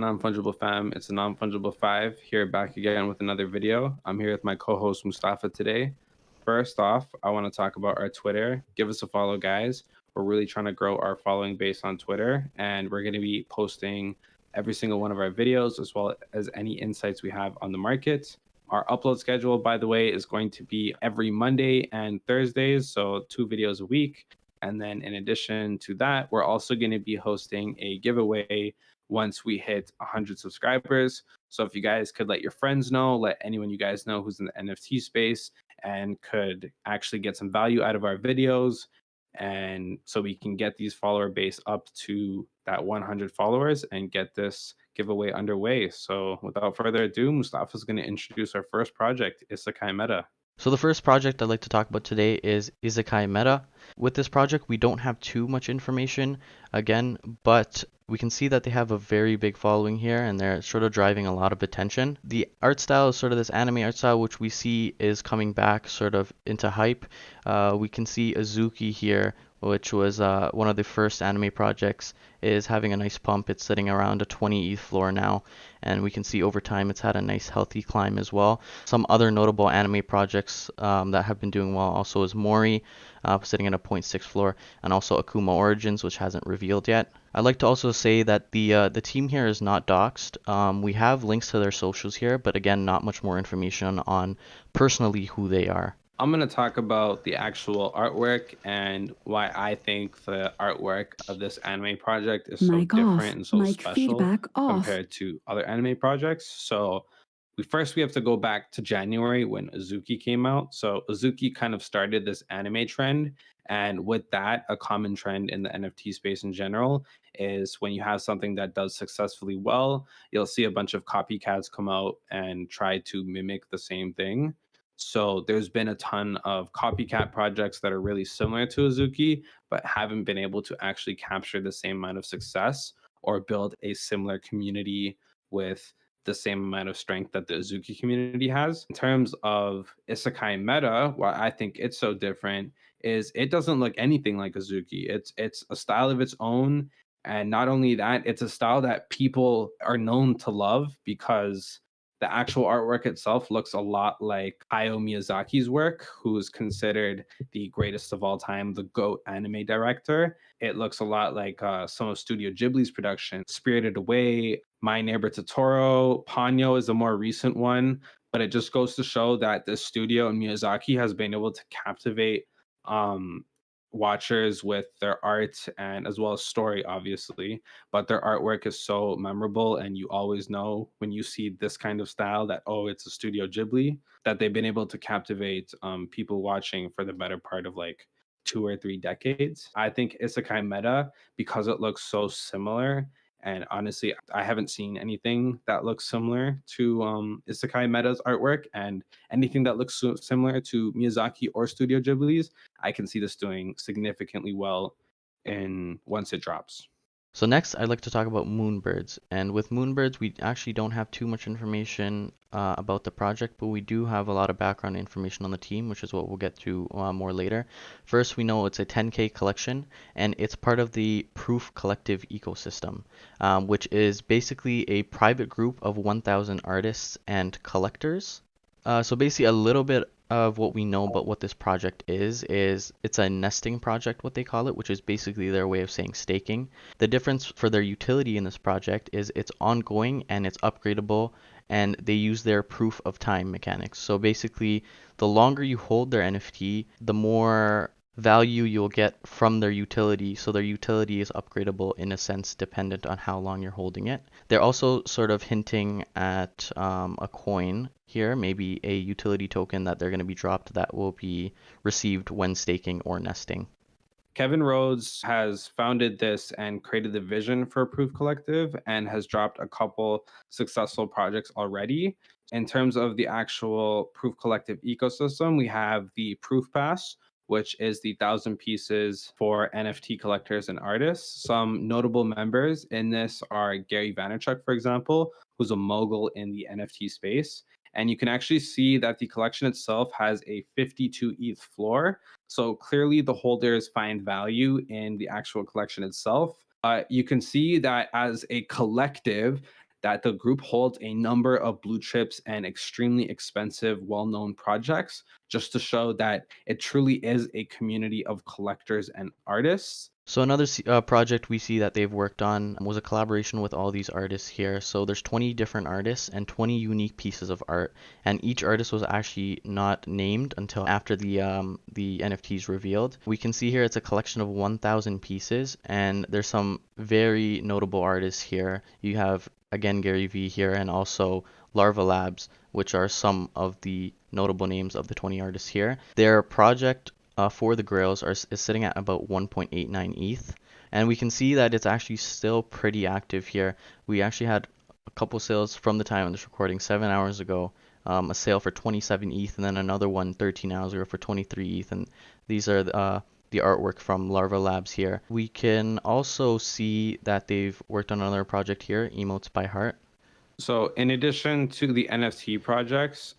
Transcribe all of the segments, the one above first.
on, non-fungible fam? It's a non-fungible 5 here back again with another video. I'm here with my co-host Mustafa today. First off, I want to talk about our Twitter. Give us a follow, guys. We're really trying to grow our following base on Twitter, and we're going to be posting every single one of our videos as well as any insights we have on the market. Our upload schedule, by the way, is going to be every Monday and Thursdays, so 2 videos a week. And then in addition to that, we're also going to be hosting a giveaway once we hit 100 subscribers. So if you guys could let your friends know, let anyone you guys know who's in the NFT space and could actually get some value out of our videos. And so we can get these follower base up to that 100 followers and get this giveaway underway. So without further ado, Mustafa is going to introduce our first project, Isekai Meta. So the first project I'd like to talk about today is Isekai Meta. With this project, we don't have too much information, again, but we can see that they have a very big following here and they're sort of driving a lot of attention. The art style is sort of this anime art style, which we see is coming back sort of into hype. We can see Azuki here, which was one of the first anime projects, is having a nice pump. It's sitting around a 20 ETH floor now, and we can see over time it's had a nice healthy climb as well. Some other notable anime projects that have been doing well also is Mori, sitting at a 0.6 floor, and also Akuma Origins, which hasn't revealed yet. I'd like to also say that the team here is not doxed. We have links to their socials here, but again, not much more information on personally who they are. I'm going to talk about the actual artwork and why I think the artwork of this anime project is so different and so special compared to other anime projects. So we have to go back to January when Azuki came out. So Azuki kind of started this anime trend. And with that, a common trend in the NFT space in general is when you have something that does successfully well, you'll see a bunch of copycats come out and try to mimic the same thing. So there's been a ton of copycat projects that are really similar to Azuki, but haven't been able to actually capture the same amount of success or build a similar community with the same amount of strength that the Azuki community has. In terms of Isekai Meta, why I think it's so different is it doesn't look anything like Azuki. It's a style of its own. And not only that, it's a style that people are known to love because the actual artwork itself looks a lot like Hayao Miyazaki's work, who is considered the greatest of all time, the GOAT anime director. It looks a lot like some of Studio Ghibli's production. Spirited Away, My Neighbor Totoro, Ponyo is a more recent one, but it just goes to show that the studio and Miyazaki has been able to captivate um, watchers with their art and as well as story, obviously, but their artwork is so memorable and you always know when you see this kind of style that, oh, it's a Studio Ghibli, that they've been able to captivate people watching for the better part of like 2 or 3 decades. I think Isekai Meta, because it looks so similar, and honestly I haven't seen anything that looks similar to Isekai Meta's artwork, and anything that looks similar to Miyazaki or Studio Ghibli's, I can see this doing significantly well in once it drops. So next, I'd like to talk about Moonbirds. And with Moonbirds, we actually don't have too much information about the project, but we do have a lot of background information on the team, which is what we'll get to more later. First, we know it's a 10K collection, and it's part of the Proof Collective ecosystem, which is basically a private group of 1,000 artists and collectors. So basically, a little bit of what we know about what this project is it's a nesting project, what they call it, which is basically their way of saying staking. The difference for their utility in this project is it's ongoing and it's upgradable, and they use their proof of time mechanics. So basically, the longer you hold their NFT, the more value you'll get from their utility. So their utility is upgradable in a sense, dependent on how long you're holding it. They're also sort of hinting at a coin here, maybe a utility token that they're going to be dropped that will be received when staking or nesting. Kevin Rhodes has founded this and created the vision for Proof Collective and has dropped a couple successful projects already. In terms of the actual Proof Collective ecosystem, we have the Proof Pass, which is the 1,000 pieces for NFT collectors and artists. Some notable members in this are Gary Vaynerchuk, for example, who's a mogul in the NFT space. And you can actually see that the collection itself has a 52 ETH floor. So clearly, the holders find value in the actual collection itself. You can see that as a collective, that the group holds a number of blue chips and extremely expensive, well-known projects, just to show that it truly is a community of collectors and artists. So another project we see that they've worked on was a collaboration with all these artists here. So there's 20 different artists and 20 unique pieces of art, and each artist was actually not named until after the NFTs revealed. We can see here it's a collection of 1,000 pieces, and there's some very notable artists here. You have again Gary V here, and also Larva Labs, which are some of the notable names of the 20 artists here. Their project for the grails is sitting at about 1.89 ETH, and we can see that it's actually still pretty active here. We actually had a couple sales from the time of this recording 7 hours ago, a sale for 27 ETH, and then another one 13 hours ago for 23 ETH, and these are the artwork from Larva Labs here. We can also see that they've worked on another project here, Emotes by Heart. So in addition to the NFT projects,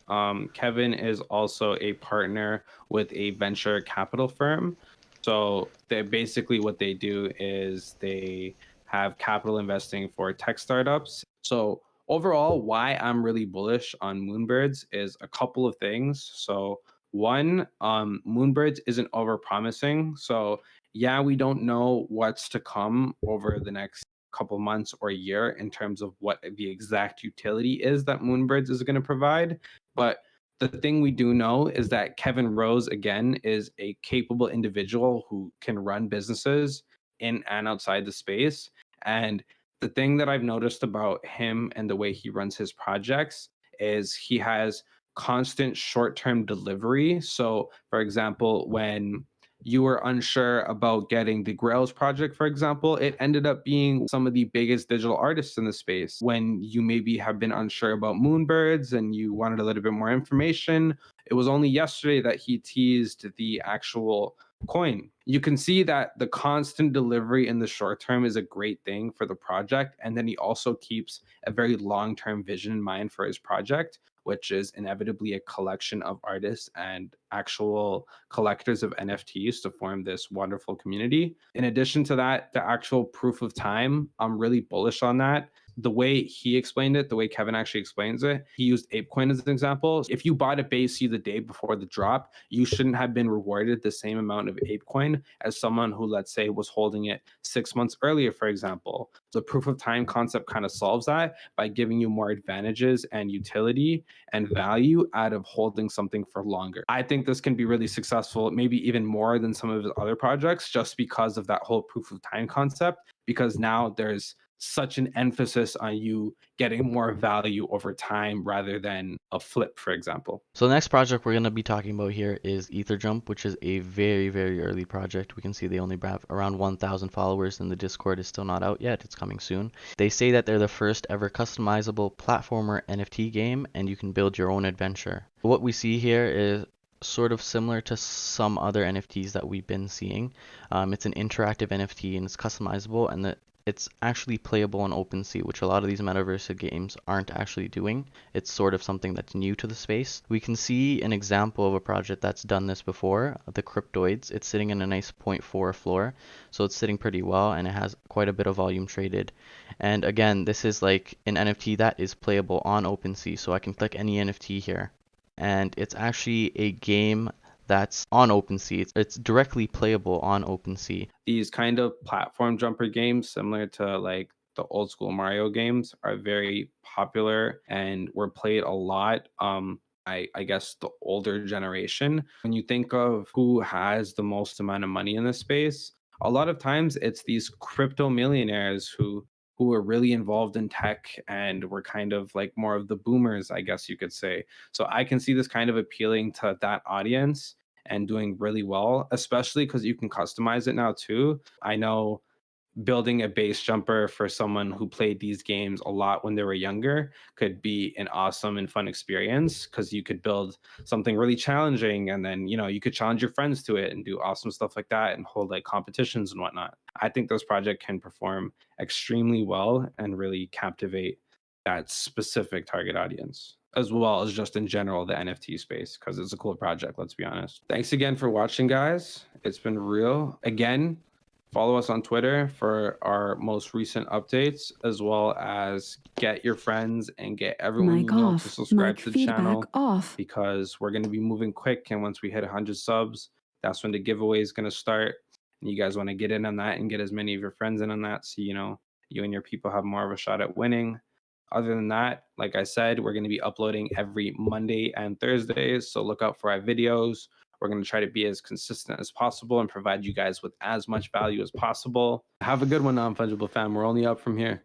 Kevin is also a partner with a venture capital firm. So they basically what they do is they have capital investing for tech startups. So overall, why I'm really bullish on Moonbirds is a couple of things. So one, Moonbirds isn't overpromising. So yeah, we don't know what's to come over the next couple months or a year in terms of what the exact utility is that Moonbirds is going to provide. But the thing we do know is that Kevin Rose, again, is a capable individual who can run businesses in and outside the space. And the thing that I've noticed about him and the way he runs his projects is he has constant short term delivery. So, for example, when you were unsure about getting the Grails project, for example, it ended up being some of the biggest digital artists in the space. When you maybe have been unsure about Moonbirds and you wanted a little bit more information, it was only yesterday that he teased the actual coin. You can see that the constant delivery in the short term is a great thing for the project. And then he also keeps a very long term vision in mind for his project, which is inevitably a collection of artists and actual collectors of NFTs to form this wonderful community. In addition to that, the actual proof of time, I'm really bullish on that. The way he explained it, the way Kevin actually explains it, he used ApeCoin as an example. If you bought a base the day before the drop, you shouldn't have been rewarded the same amount of ApeCoin as someone who, let's say, was holding it 6 months earlier, for example. The proof of time concept kind of solves that by giving you more advantages and utility and value out of holding something for longer. I think this can be really successful, maybe even more than some of his other projects, just because of that whole proof of time concept, because now there's such an emphasis on you getting more value over time rather than a flip, for example. So the next project we're going to be talking about here is Etherjump, which is a very, very early project. We can see they only have around 1,000 followers, and the Discord is still not out yet. It's coming soon. They say that they're the first ever customizable platformer NFT game, and you can build your own adventure. What we see here is sort of similar to some other NFTs that we've been seeing. It's an interactive NFT, and it's customizable, and it's actually playable on OpenSea, which a lot of these Metaverse games aren't actually doing. It's sort of something that's new to the space. We can see an example of a project that's done this before, the Cryptoids. It's sitting in a nice 0.4 floor, so it's sitting pretty well, and it has quite a bit of volume traded. And again, this is like an NFT that is playable on OpenSea, so I can click any NFT here. And it's actually a game that's on OpenSea. It's directly playable on OpenSea. These kind of platform jumper games, similar to like the old school Mario games, are very popular and were played a lot. I guess the older generation. When you think of who has the most amount of money in this space, a lot of times it's these crypto millionaires who are really involved in tech and were kind of like more of the boomers, I guess you could say. So I can see this kind of appealing to that audience and doing really well, especially because you can customize it now too. I know building a base jumper for someone who played these games a lot when they were younger could be an awesome and fun experience because you could build something really challenging and then you could challenge your friends to it and do awesome stuff like that and hold like competitions and whatnot. I think this project can perform extremely well and really captivate that specific target audience, as well as just in general the NFT space, because it's a cool project, let's be honest. Thanks again for watching, guys. It's been real. Again, Follow us on Twitter for our most recent updates, as well as get your friends and get everyone you know to subscribe to the channel, because we're going to be moving quick. And once we hit 100 subs, that's when the giveaway is going to start. And you guys want to get in on that and get as many of your friends in on that, so you and your people have more of a shot at winning. Other than that, like I said, we're going to be uploading every Monday and Thursdays, so look out for our videos. We're going to try to be as consistent as possible and provide you guys with as much value as possible. Have a good one, non-fungible fam. We're only up from here.